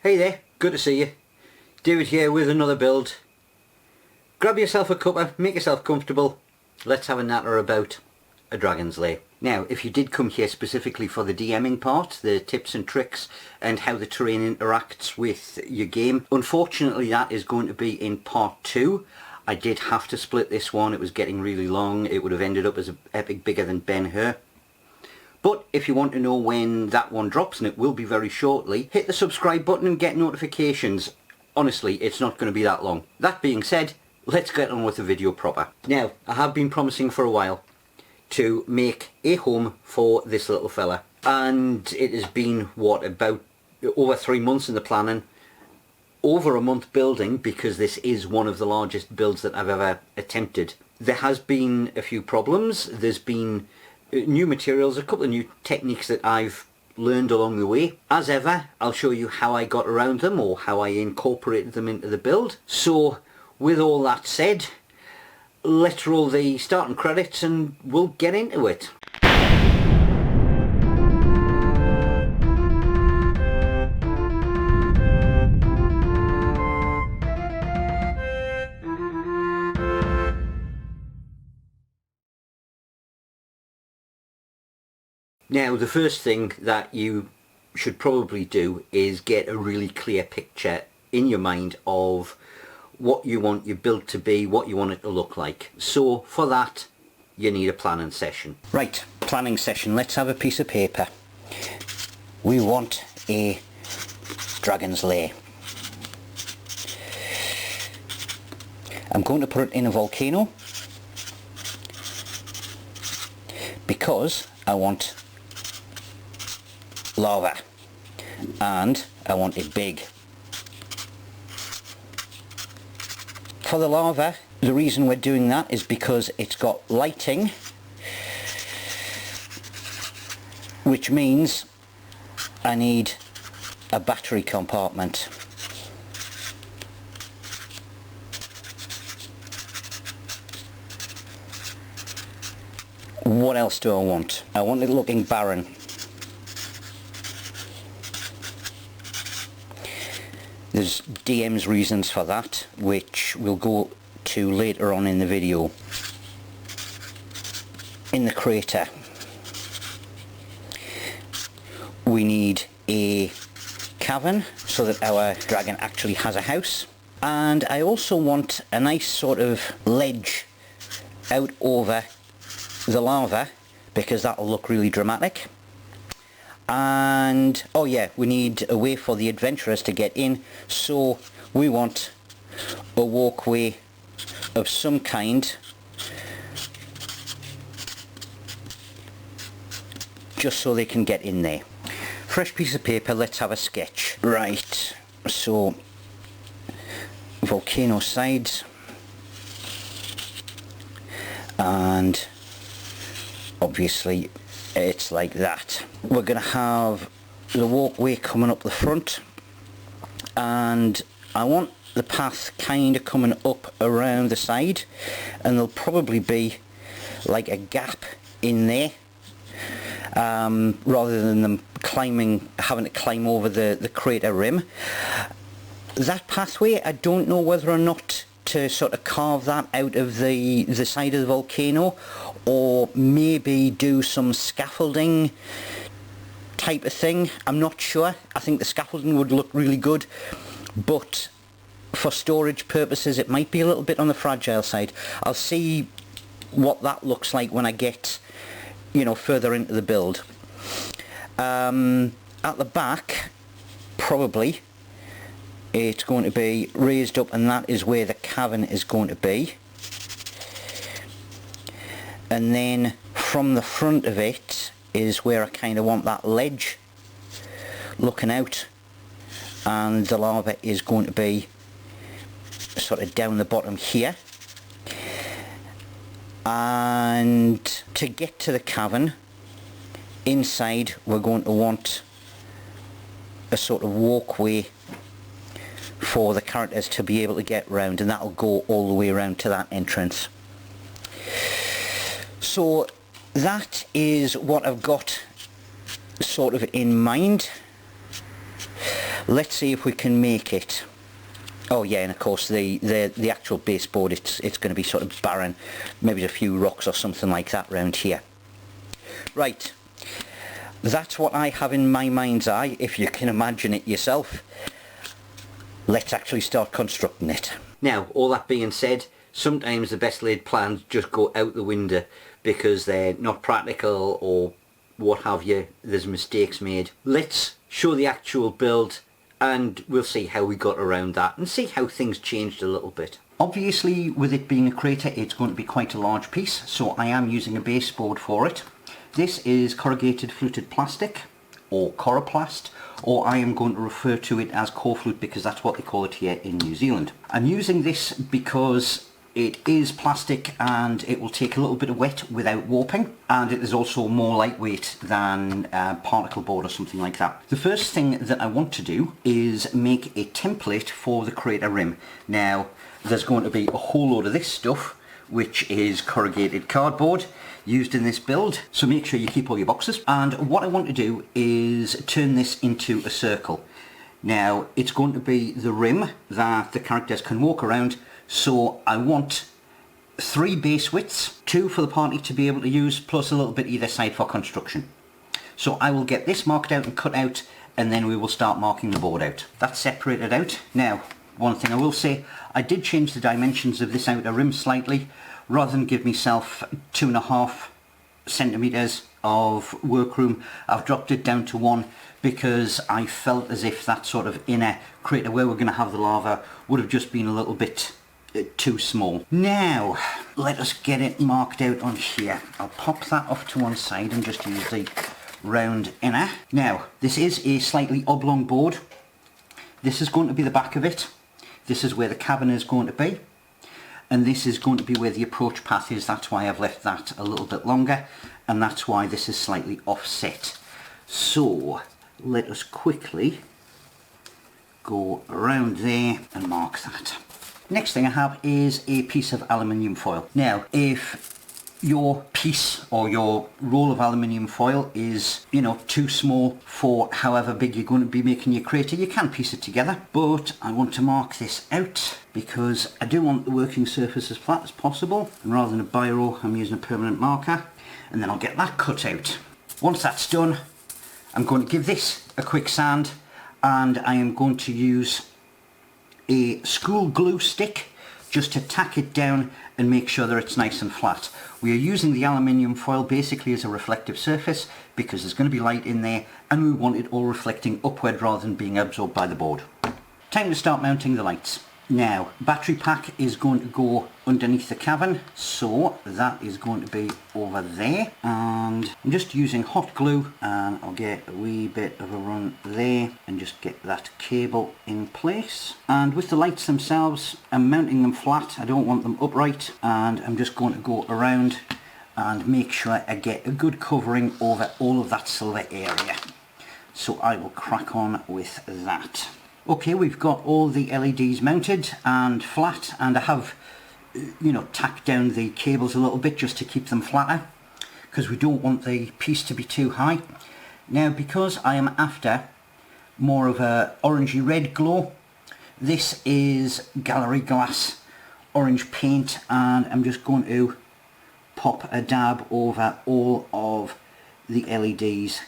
Hey there, good to see you. David here with another build. Grab yourself a cuppa, make yourself comfortable. Let's have a natter about a Dragon's Lair. Now, if you did come here specifically for the DMing part, the tips and tricks and how the terrain interacts with your game, unfortunately that is going to be in part 2. I did have to split this one, it was getting really long, it would have ended up as an epic bigger than Ben-Hur. But if you want to know when that one drops, and it will be very shortly, hit the subscribe button and get notifications. Honestly, it's not going to be that long. That being said, let's get on with the video proper. Now, I have been promising for a while to make a home for this little fella. And it has been, what, about over 3 months in the planning. Over a month building, because this is one of the largest builds that I've ever attempted. There has been a few problems. There's been new materials, a couple of new techniques that I've learned along the way. As ever, I'll show you how I got around them or how I incorporated them into the build. So with all that said, let's roll the starting credits and we'll get into it. Now, the first thing that you should probably do is get a really clear picture in your mind of what you want your build to be, what you want it to look like. So for that, you need a planning session. Right, planning session. Let's have a piece of paper. We want a Dragon's Lair. I'm going to put it in a volcano because I want lava and I want it big. For the lava, the reason we're doing that is because it's got lighting, which means I need a battery compartment. What else do I want? I want it looking barren. There's DM's reasons for that, which we'll go to later on in the video. In the crater, we need a cavern so that our dragon actually has a house. And I also want a nice sort of ledge out over the lava because that'll look really dramatic. And oh yeah, we need a way for the adventurers to get in, so we want a walkway of some kind just so they can get in there. Fresh piece of paper, let's have a sketch. Right, so volcano sides, and obviously it's like that. We're going to have the walkway coming up the front, and I want the path kind of coming up around the side, and there'll probably be like a gap in there rather than them having to climb over the crater rim. That pathway, I don't know whether or not to sort of carve that out of the side of the volcano, or maybe do some scaffolding type of thing. I'm not sure. I think the scaffolding would look really good, but for storage purposes it might be a little bit on the fragile side. I'll see what that looks like when I get, you know, further into the build. At the back, probably it's going to be raised up, and that is where the cavern is going to be. And then from the front of it is where I kind of want that ledge looking out, and the lava is going to be sort of down the bottom here. And to get to the cavern inside, we're going to want a sort of walkway for the characters to be able to get round, and that'll go all the way around to that entrance. So that is what I've got sort of in mind. Let's see if we can make it. Oh yeah, and of course the actual baseboard, it's going to be sort of barren. Maybe a few rocks or something like that round here. Right, that's what I have in my mind's eye, if you can imagine it yourself. Let's actually start constructing it. Now, all that being said, sometimes the best laid plans just go out the window because they're not practical or what have you. There's mistakes made. Let's show the actual build and we'll see how we got around that and see how things changed a little bit. Obviously, with it being a crater, it's going to be quite a large piece, so I am using a baseboard for it. This is corrugated fluted plastic, or coroplast, or I am going to refer to it as corflute because that's what they call it here in New Zealand. I'm using this because it is plastic and it will take a little bit of wet without warping, and it is also more lightweight than particle board or something like that. The first thing that I want to do is make a template for the crater rim. Now, there's going to be a whole load of this stuff, which is corrugated cardboard used in this build, so make sure you keep all your boxes. And what I want to do is turn this into a circle. Now, it's going to be the rim that the characters can walk around, so I want 3 base widths, 2 for the party to be able to use, plus a little bit either side for construction. So I will get this marked out and cut out, and then we will start marking the board out. That's separated out. Now, one thing I will say, I did change the dimensions of this outer rim slightly. Rather than give myself 2.5 centimetres of workroom, I've dropped it down to 1 because I felt as if that sort of inner crater where we're going to have the lava would have just been a little bit too small. Now, let us get it marked out on here. I'll pop that off to one side and just use the round inner. Now, this is a slightly oblong board. This is going to be the back of it. This is where the cabin is going to be. And this is going to be where the approach path is. That's why I've left that a little bit longer. And that's why this is slightly offset. So, let us quickly go around there and mark that. Next thing I have is a piece of aluminium foil. Now, if your piece or your roll of aluminium foil is, you know, too small for however big you're going to be making your crater, you can piece it together. But I want to mark this out because I do want the working surface as flat as possible. And rather than a biro, I'm using a permanent marker. And then I'll get that cut out. Once that's done, I'm going to give this a quick sand, and I am going to use a school glue stick just to tack it down and make sure that it's nice and flat. We are using the aluminium foil basically as a reflective surface because there's going to be light in there and we want it all reflecting upward rather than being absorbed by the board. Time to start mounting the lights. Now, battery pack is going to go underneath the cabin, so that is going to be over there, and I'm just using hot glue and I'll get a wee bit of a run there and just get that cable in place. And with the lights themselves, I'm mounting them flat, I don't want them upright, and I'm just going to go around and make sure I get a good covering over all of that silver area. So I will crack on with that. Okay, we've got all the LEDs mounted and flat, and I have, you know, tacked down the cables a little bit just to keep them flatter because we don't want the piece to be too high. Now, because I am after more of a orangey red glow, this is gallery glass orange paint, and I'm just going to pop a dab over all of the LEDs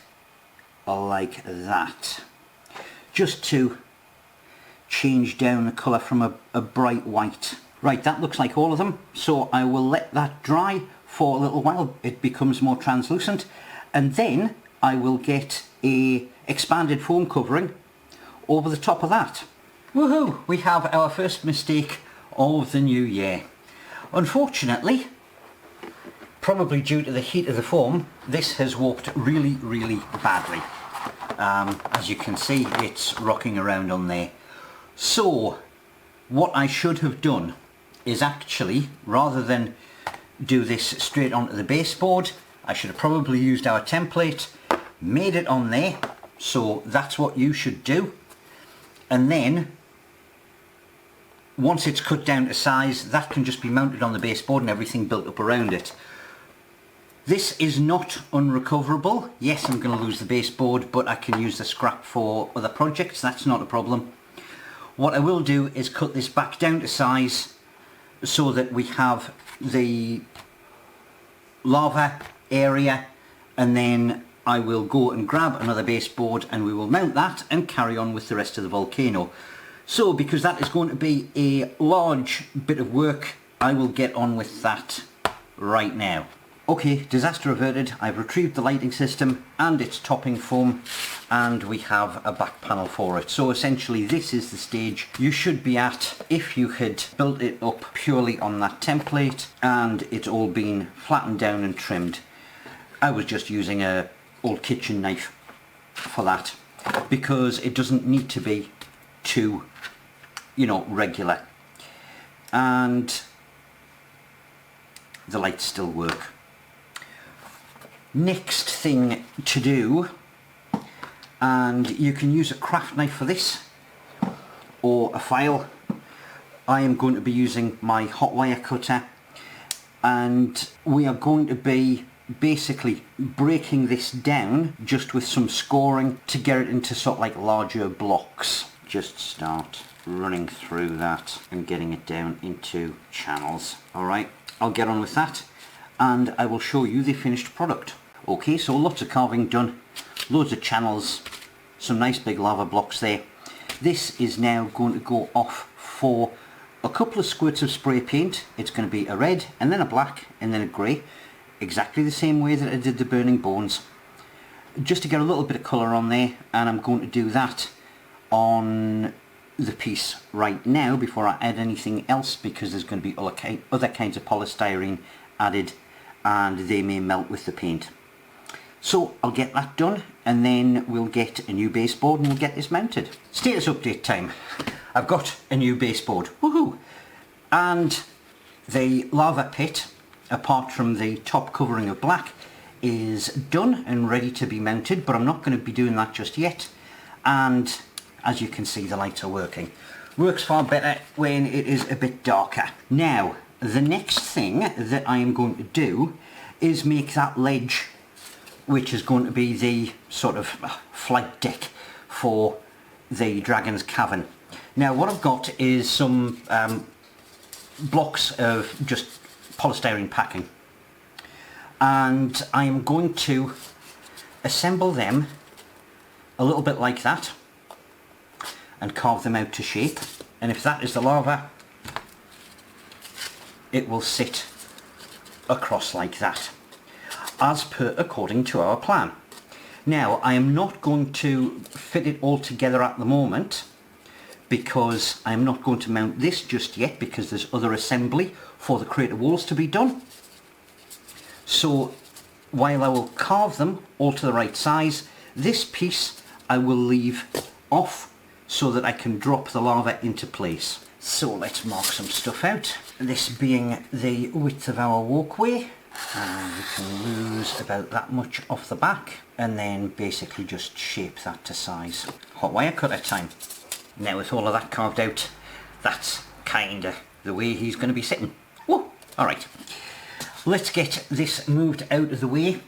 like that, just to change down the colour from a bright white. Right, that looks like all of them, so I will let that dry for a little while. It becomes more translucent, and then I will get a expanded foam covering over the top of that. Woohoo! We have our first mistake of the new year. Unfortunately, probably due to the heat of the foam, this has warped really, really badly. As you can see, it's rocking around on there. So, what I should have done is actually, rather than do this straight onto the baseboard, I should have probably used our template, made it on there, so that's what you should do. And then, once it's cut down to size, that can just be mounted on the baseboard and everything built up around it. This is not unrecoverable. Yes, I'm going to lose the baseboard, but I can use the scrap for other projects. That's not a problem. What I will do is cut this back down to size so that we have the lava area, and then I will go and grab another baseboard and we will mount that and carry on with the rest of the volcano. So because that is going to be a large bit of work, I will get on with that right now. Okay, disaster averted. I've retrieved the lighting system and its topping foam, and we have a back panel for it. So essentially this is the stage you should be at if you had built it up purely on that template and it's all been flattened down and trimmed. I was just using a old kitchen knife for that because it doesn't need to be too, you know, regular, and the lights still work. Next thing to do, and you can use a craft knife for this or a file. I am going to be using my hot wire cutter, and we are going to be basically breaking this down just with some scoring to get it into sort of like larger blocks. Just start running through that and getting it down into channels. Alright, I'll get on with that and I will show you the finished product. Okay, so lots of carving done, loads of channels, some nice big lava blocks there. This is now going to go off for a couple of squirts of spray paint. It's going to be a red and then a black and then a grey, exactly the same way that I did the burning bones, just to get a little bit of colour on there, and I'm going to do that on the piece right now before I add anything else, because there's going to be other kinds of polystyrene added and they may melt with the paint. So I'll get that done and then we'll get a new baseboard and we'll get this mounted. Status update time. I've got a new baseboard, woohoo! And the lava pit, apart from the top covering of black, is done and ready to be mounted, but I'm not going to be doing that just yet. And as you can see, the lights are working. Works far better when it is a bit darker. Now, the next thing that I am going to do is make that ledge, which is going to be the sort of flight deck for the dragon's cavern. Now what I've got is some blocks of just polystyrene packing, and I'm going to assemble them a little bit like that and carve them out to shape, and if that is the lava, it will sit across like that, as per according to our plan. Now I am not going to fit it all together at the moment because I'm not going to mount this just yet, because there's other assembly for the crater walls to be done. So while I will carve them all to the right size, this piece I will leave off so that I can drop the lava into place. So let's mark some stuff out. This being the width of our walkway, and we can lose about that much off the back and then basically just shape that to size. Hot wire cutter time. Now with all of that carved out, that's kinda the way he's going to be sitting. Whoa! Alright, let's get this moved out of the way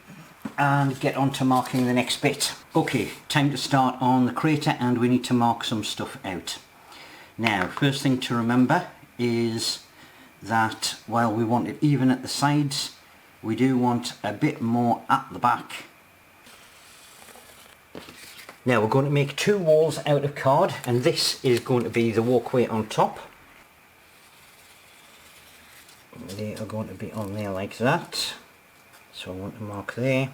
and get on to marking the next bit. Okay, time to start on the crater, and we need to mark some stuff out. Now, first thing to remember is that while we want it even at the sides, we do want a bit more at the back. Now we're going to make two walls out of card, and this is going to be the walkway on top. They are going to be on there like that. So I want to mark there,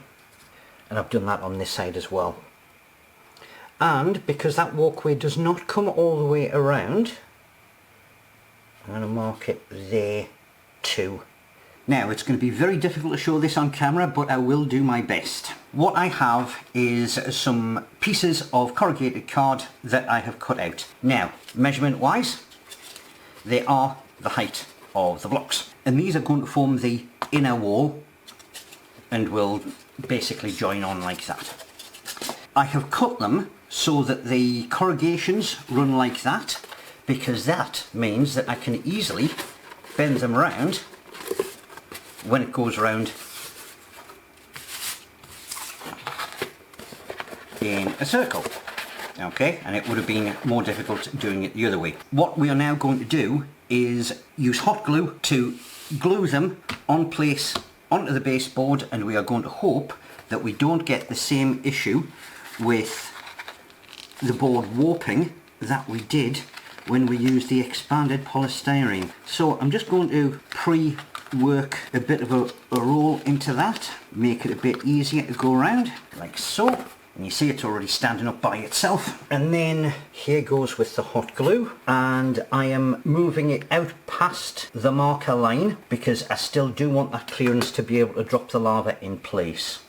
and I've done that on this side as well. And because that walkway does not come all the way around, I'm going to mark it there too. Now it's going to be very difficult to show this on camera, but I will do my best. What I have is some pieces of corrugated card that I have cut out. Now, measurement wise, they are the height of the blocks, and these are going to form the inner wall and will basically join on like that. I have cut them so that the corrugations run like that, because that means that I can easily bend them around when it goes around in a circle. Okay, and it would have been more difficult doing it the other way. What we are now going to do is use hot glue to glue them on place onto the baseboard, and we are going to hope that we don't get the same issue with the board warping that we did when we used the expanded polystyrene. So I'm just going to pre-work a bit of a roll into that, make it a bit easier to go around, like so. And you see it's already standing up by itself. And then here goes with the hot glue, and I am moving it out past the marker line because I still do want that clearance to be able to drop the lava in place.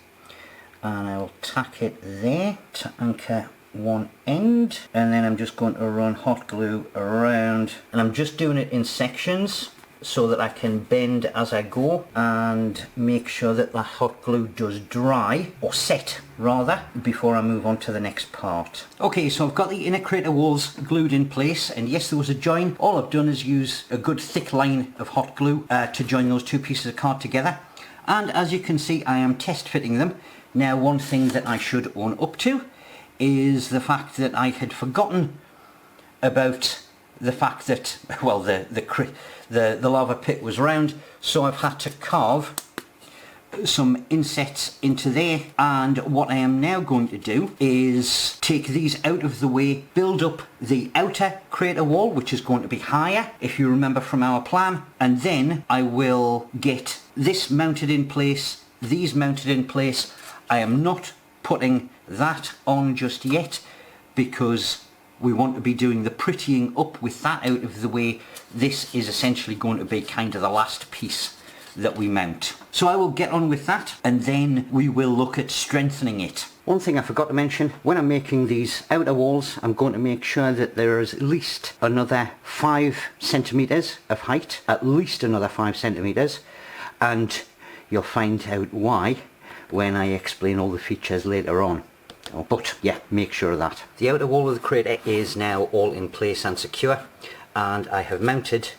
And I'll tack it there to anchor one end, and then I'm just going to run hot glue around, and I'm just doing it in sections so that I can bend as I go and make sure that the hot glue does dry, or set rather, before I move on to the next part. Okay, so I've got the inner crater walls glued in place, and yes, there was a join. All I've done is use a good thick line of hot glue to join those two pieces of card together, and as you can see I am test fitting them. Now, one thing that I should own up to is the fact that I had forgotten about the fact that, well, the lava pit was round, so I've had to carve some insets into there, and what I am now going to do is take these out of the way, build up the outer crater wall, which is going to be higher, if you remember from our plan, and then I will get this mounted in place, these mounted in place. I am not putting that on just yet because we want to be doing the prettying up with that out of the way. This is essentially going to be kind of the last piece that we mount. So I will get on with that, and then we will look at strengthening it. One thing I forgot to mention, when I'm making these outer walls, I'm going to make sure that there is at least another 5 centimeters of height, at least another 5 centimeters, and you'll find out why when I explain all the features later on. But yeah, make sure of that. The outer wall of the crater is now all in place and secure, and I have mounted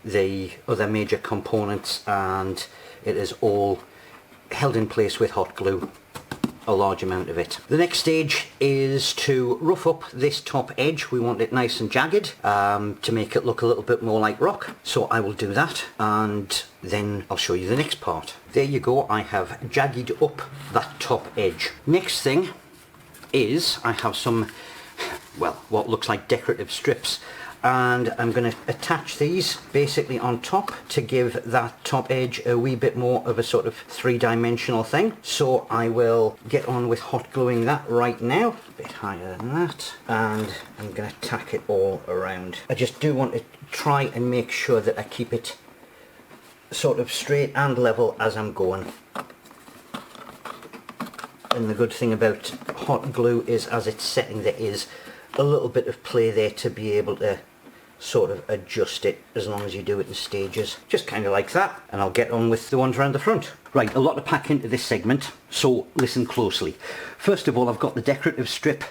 the other major components, and it is all held in place with hot glue, a large amount of it. The next stage is to rough up this top edge. We want it nice and jagged to make it look a little bit more like rock. So I will do that, and then I'll show you the next part. There you go, I have jagged up that top edge. Next thing is I have some, well, what looks like decorative strips, and I'm going to attach these basically on top to give that top edge a wee bit more of a sort of three-dimensional thing. So I will get on with hot gluing that right now, a bit higher than that, and I'm going to tack it all around. I just do want to try and make sure that I keep it sort of straight and level as I'm going. And the good thing about hot glue is, as it's setting, there is a little bit of play there to be able to sort of adjust it as long as you do it in stages. Just kind of like that, and I'll get on with the ones around the front. Right, a lot to pack into this segment, so listen closely. First of all, I've got the decorative strip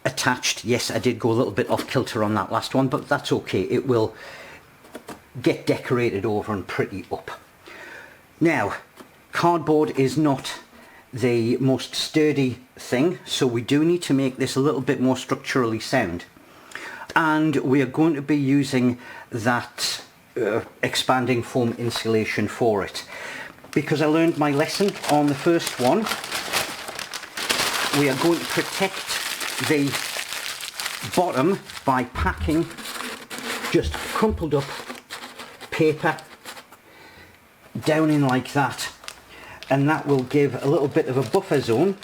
attached. Yes, I did go a little bit off kilter on that last one, but that's okay. It will get decorated over and pretty up. Now, cardboard is not the most sturdy thing, so we do need to make this a little bit more structurally sound, and we are going to be using that expanding foam insulation for it, because I learned my lesson on the first one. We are going to protect the bottom by packing just crumpled up paper down in like that, and that will give a little bit of a buffer zone,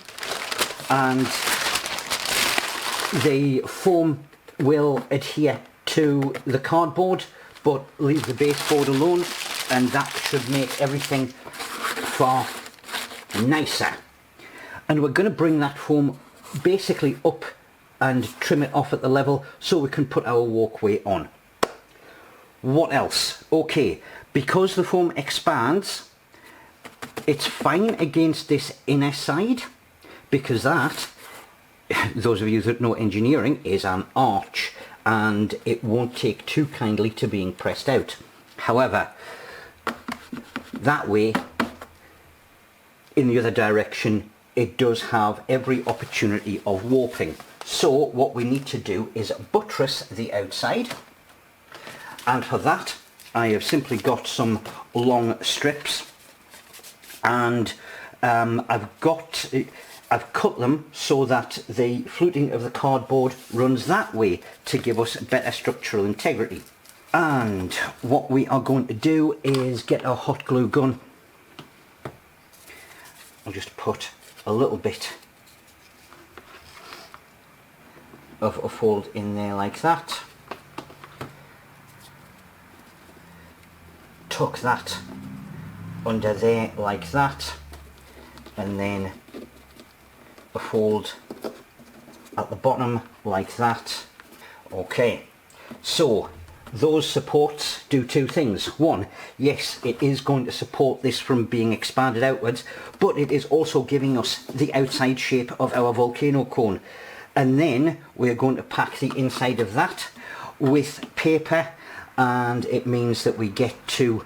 and the foam will adhere to the cardboard but leave the baseboard alone, and that should make everything far nicer. And we're going to bring that foam basically up and trim it off at the level so we can put our walkway on. What else? Okay, because the foam expands, it's fine against this inner side, because that, those of you that know engineering, is an arch, and it won't take too kindly to being pressed out. However, that way, in the other direction, it does have every opportunity of warping. So what we need to do is buttress the outside, and for that I have simply got some long strips, and I've cut them so that the fluting of the cardboard runs that way to give us better structural integrity. And what we are going to do is get our hot glue gun. I'll just put a little bit of a fold in there like that. Tuck that under there like that, and then a fold at the bottom like that. Okay, so those supports do two things. One, yes, it is going to support this from being expanded outwards, but it is also giving us the outside shape of our volcano cone. And then we're going to pack the inside of that with paper, and it means that we get to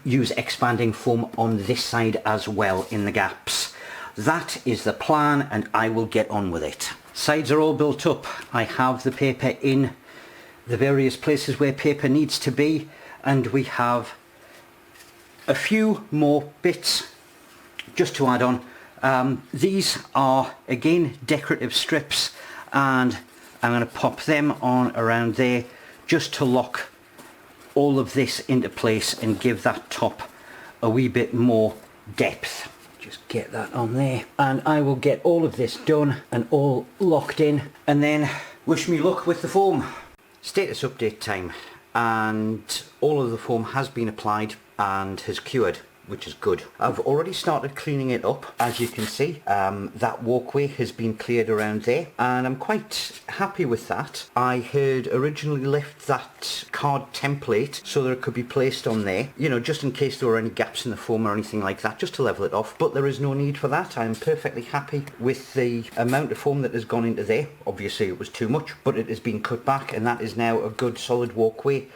use expanding foam on this side as well in the gaps. That is the plan, and I will get on with it. Sides are all built up. I have the paper in the various places where paper needs to be, and we have a few more bits just to add on. These are again decorative strips, and I'm going to pop them on around there just to lock all of this into place and give that top a wee bit more depth. Just get that on there, and I will get all of this done and all locked in, and then wish me luck with the foam. Status update time, and all of the foam has been applied and has cured, which is good. I've already started cleaning it up. As you can see, that walkway has been cleared around there, and I'm quite happy with that. I had originally left that card template so that it could be placed on there, you know, just in case there were any gaps in the foam or anything like that, just to level it off, but there is no need for that. I'm perfectly happy with the amount of foam that has gone into there. Obviously it was too much, but it has been cut back, and that is now a good solid walkway,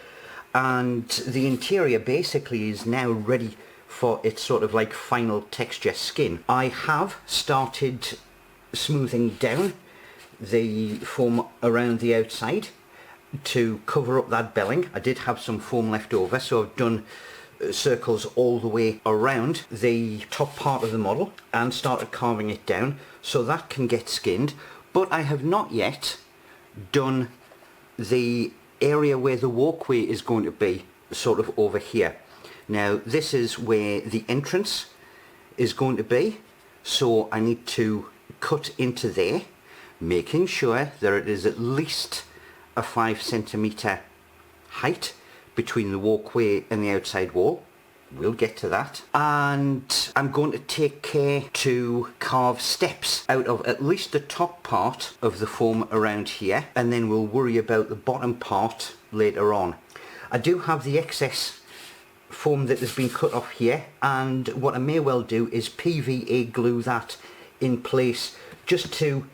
and the interior basically is now ready for its sort of like final texture skin. I have started smoothing down the foam around the outside to cover up that belling. I did have some foam left over, so I've done circles all the way around the top part of the model and started carving it down so that can get skinned, but I have not yet done the area where the walkway is going to be, sort of over here. Now this is where the entrance is going to be, so I need to cut into there, making sure that it is at least a 5 centimetre height between the walkway and the outside wall. We'll get to that. And I'm going to take care to carve steps out of at least the top part of the foam around here, and then we'll worry about the bottom part later on. I do have the excess foam that has been cut off here, and what I may well do is PVA glue that in place just to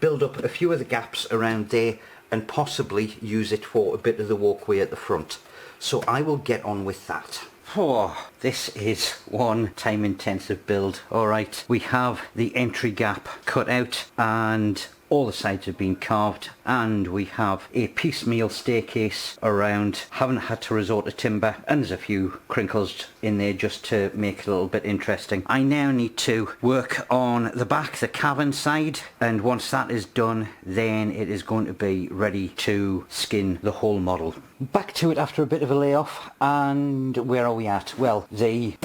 build up a few of the gaps around there and possibly use it for a bit of the walkway at the front. So I will get on with that. Oh, this is one time intensive build. Alright, we have the entry gap cut out and all the sides have been carved, and we have a piecemeal staircase around. Haven't had to resort to timber, and there's a few crinkles in there just to make it a little bit interesting. I now need to work on the back, the cavern side, and once that is done, then it is going to be ready to skin the whole model. Back to it after a bit of a layoff, and where are we at? Well, the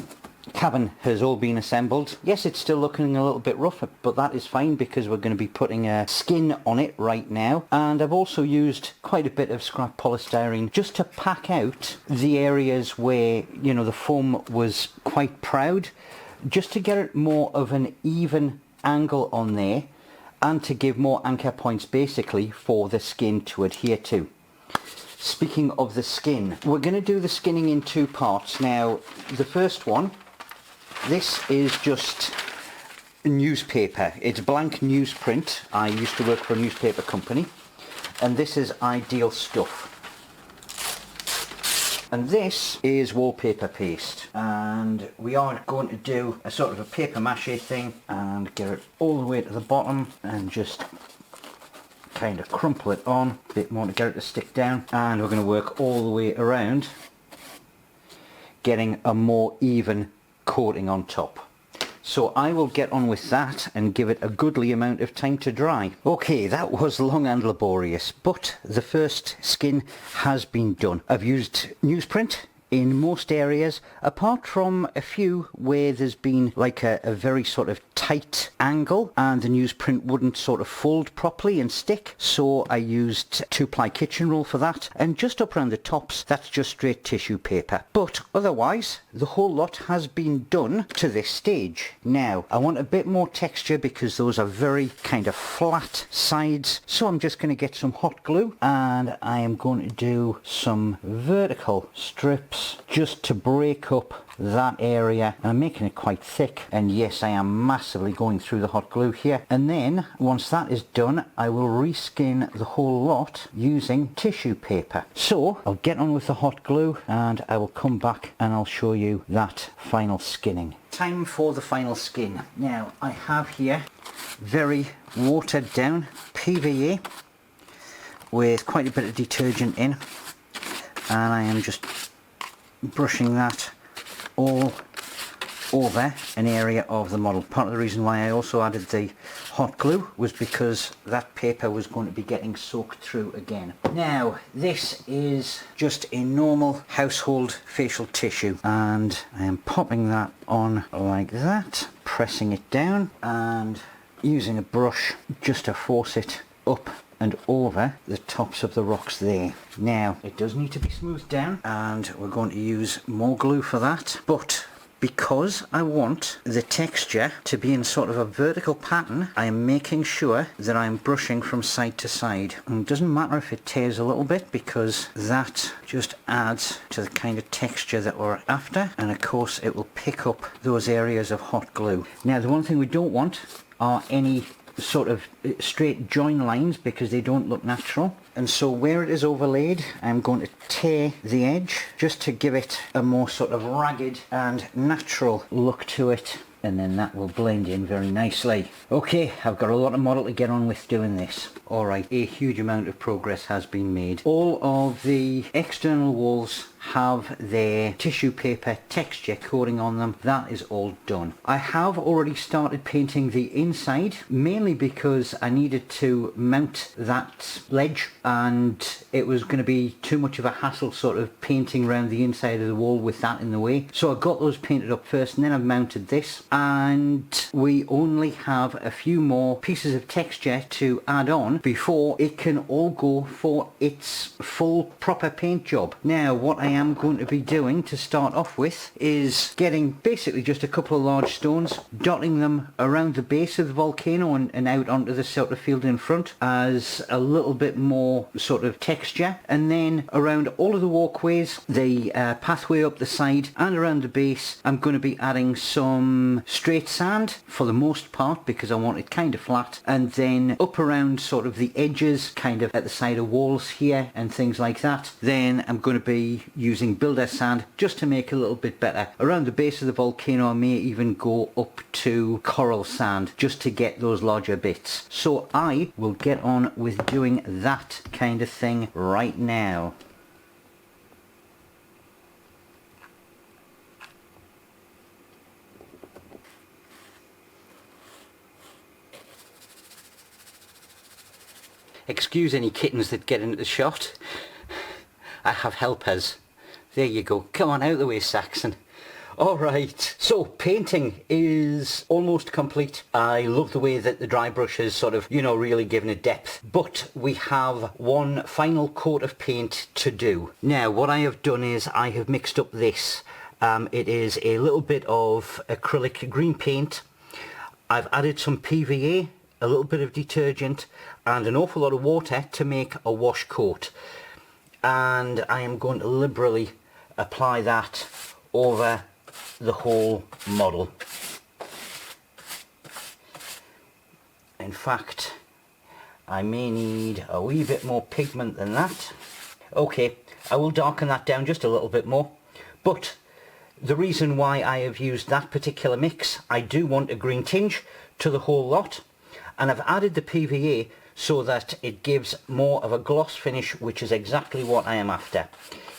cabin has all been assembled. Yes, it's still looking a little bit rough, but that is fine because we're going to be putting a skin on it right now. And I've also used quite a bit of scrap polystyrene just to pack out the areas where, you know, the foam was quite proud, just to get it more of an even angle on there and to give more anchor points basically for the skin to adhere to. Speaking of the skin, we're going to do the skinning in two parts. Now, the first one, this is just newspaper. It's blank newsprint. I used to work for a newspaper company, and this is ideal stuff. And this is wallpaper paste, and we are going to do a sort of a paper mache thing and get it all the way to the bottom and just kind of crumple it on a bit more to get it to stick down, and we're going to work all the way around getting a more even coating on top. So I will get on with that and give it a goodly amount of time to dry. Okay, that was long and laborious, but the first skin has been done. I've used newsprint in most areas, apart from a few where there's been like a very sort of tight angle and the newsprint wouldn't sort of fold properly and stick, so I used 2-ply kitchen roll for that, and just up around the tops that's just straight tissue paper. But otherwise the whole lot has been done to this stage. Now I want a bit more texture because those are very kind of flat sides, so I'm just going to get some hot glue and I am going to do some vertical strips just to break up that area. I'm making it quite thick, and yes, I am massively going through the hot glue here. And then once that is done, I will reskin the whole lot using tissue paper. So I'll get on with the hot glue and I will come back and I'll show you that final skinning. Time for the final skin. Now I have here very watered down PVA with quite a bit of detergent in, and I am just brushing that all over an area of the model. Part of the reason why I also added the hot glue was because that paper was going to be getting soaked through again. Now this is just a normal household facial tissue, and I am popping that on like that, pressing it down and using a brush just to force it up and over the tops of the rocks there. Now it does need to be smoothed down, and we're going to use more glue for that, but because I want the texture to be in sort of a vertical pattern, I am making sure that I'm brushing from side to side. And it doesn't matter if it tears a little bit, because that just adds to the kind of texture that we're after, and of course it will pick up those areas of hot glue. Now the one thing we don't want are any sort of straight join lines, because they don't look natural. And so where it is overlaid, I'm going to tear the edge just to give it a more sort of ragged and natural look to it, and then that will blend in very nicely. Okay, I've got a lot of model to get on with doing this. Alright, a huge amount of progress has been made. All of the external walls have their tissue paper texture coating on them. That is all done. I have already started painting the inside, mainly because I needed to mount that ledge, and it was going to be too much of a hassle sort of painting around the inside of the wall with that in the way. So I got those painted up first, and then I've mounted this, and we only have a few more pieces of texture to add on before it can all go for its full proper paint job. Now what I am going to be doing to start off with is getting basically just a couple of large stones, dotting them around the base of the volcano and out onto the sort of field in front as a little bit more sort of texture, and then around all of the walkways, the pathway up the side and around the base, I'm going to be adding some straight sand for the most part, because I want it kind of flat, and then up around sort of the edges, kind of at the side of walls here and things like that. Then I'm going to be using builder sand just to make it a little bit better. Around the base of the volcano I may even go up to coral sand just to get those larger bits. So I will get on with doing that kind of thing right now. Excuse any kittens that get into the shot. I have helpers. There you go. Come on out of the way, Saxon. Alright, so painting is almost complete. I love the way that the dry brush is sort of, you know, really giving it depth. But we have one final coat of paint to do. Now, what I have done is I have mixed up this. It is a little bit of acrylic green paint. I've added some PVA, a little bit of detergent, and an awful lot of water to make a wash coat. And I am going to liberally apply that over the whole model. In fact, I may need a wee bit more pigment than that. Okay, I will darken that down just a little bit more, but the reason why I have used that particular mix, I do want a green tinge to the whole lot, and I've added the PVA so that it gives more of a gloss finish, which is exactly what I am after.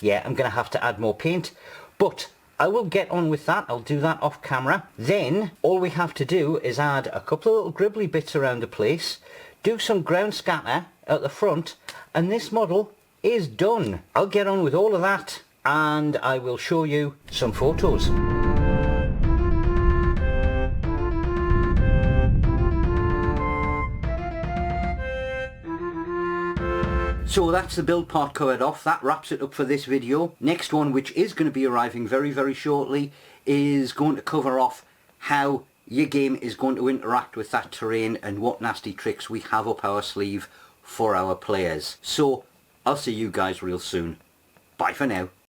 Yeah, I'm going to have to add more paint, but I will get on with that. I'll do that off camera. Then all we have to do is add a couple of little gribbly bits around the place, do some ground scatter at the front, and this model is done. I'll get on with all of that and I will show you some photos. So that's the build part covered off. That wraps it up for this video. Next one, which is going to be arriving very, very shortly, is going to cover off how your game is going to interact with that terrain and what nasty tricks we have up our sleeve for our players. So I'll see you guys real soon. Bye for now.